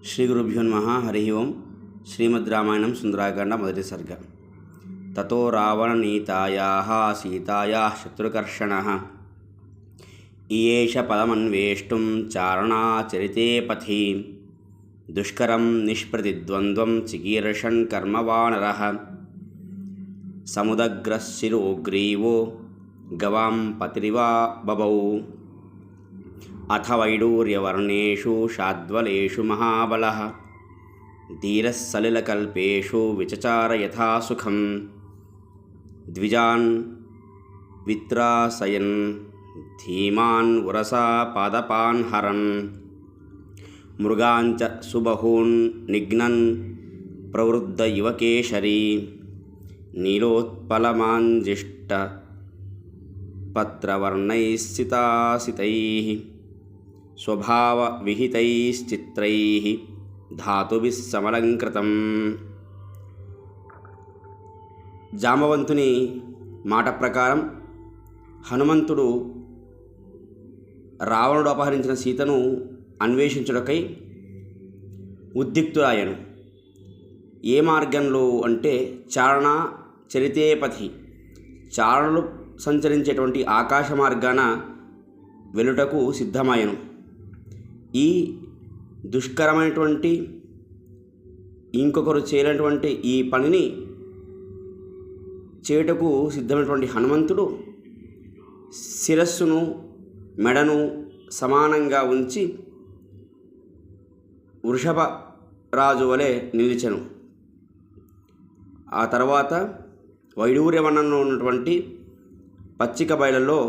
శ్రీ గురుభ్యో నమః. హరి ఓం. శ్రీమద్ రామాయణం సుందరాకాండ మొదటి సర్గ. తతో రావణనీతాయాః సీతాయాః శత్రుకర్షణః ఇయేష పదమన్వేష్టुं చారణాచరితే పథి దుష్కరం నిష్ప్రతిద్వంద్వం చికీర్షణ్ కర్మవానరః సముదగ్రశిరోగ్రీవో గవాం పతిరివా బభౌ అథ వైడూర్యవర్ణేషు షాద్వలేషు మహాబలః ధీరः సలిలకల్పేషు విచచార యథా సుఖం ద్విజాన్ విత్రాసయన్ ధీమాన్ ఉరసా పాదపాన్ హరన్ మృగాంచ సుబహూన్ నిఘ్నన్ ప్రవృద్ధ ఇవ కేశరీ నీలోత్పలమాంజిష్ట పత్రవర్ణైశ్చితాసితైః స్వభావ విహితైశ్చిత్రైః ధాతుభిః సమలంకృతం. జాంబవంతుని మాట ప్రకారం హనుమంతుడు రావణుడు అపహరించిన సీతను అన్వేషించుటకై ఉద్యుక్తురాయను. ఏ మార్గంలో అంటే చారణ చరితేపథి, చారణులు సంచరించేటువంటి ఆకాశ మార్గాన వెలుటకు సిద్ధమాయను. ఈ దుష్కరమైనటువంటి ఇంకొకరు చేయనటువంటి ఈ పనిని చేయుటకు సిద్ధమైనటువంటి హనుమంతుడు శిరస్సును మెడను సమానంగా ఉంచి వృషభ రాజు వలె నిలిచెను. ఆ తర్వాత వైడూర్యవనంలో ఉన్నటువంటి పచ్చిక బయలలో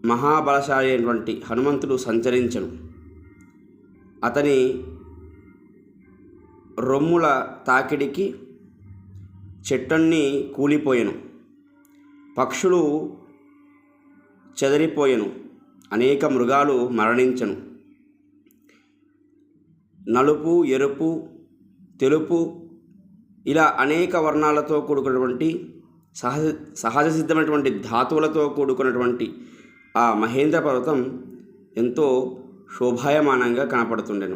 మహాబలశాలి అయినటువంటి హనుమంతుడు సంచరించెను. అతని రొమ్ముల తాకిడికి చెట్టన్నీ కూలిపోయెను, పక్షులు చెదరిపోయెను, అనేక మృగాలు మరణించెను. నలుపు, ఎరుపు, తెలుపు ఇలా అనేక వర్ణాలతో కూడుకున్నటువంటి సహజ సిద్ధమైనటువంటి ధాతువులతో కూడుకున్నటువంటి ఆ మహేంద్ర పర్వతం ఎంతో శోభాయమానంగా కనపడుతుండెను.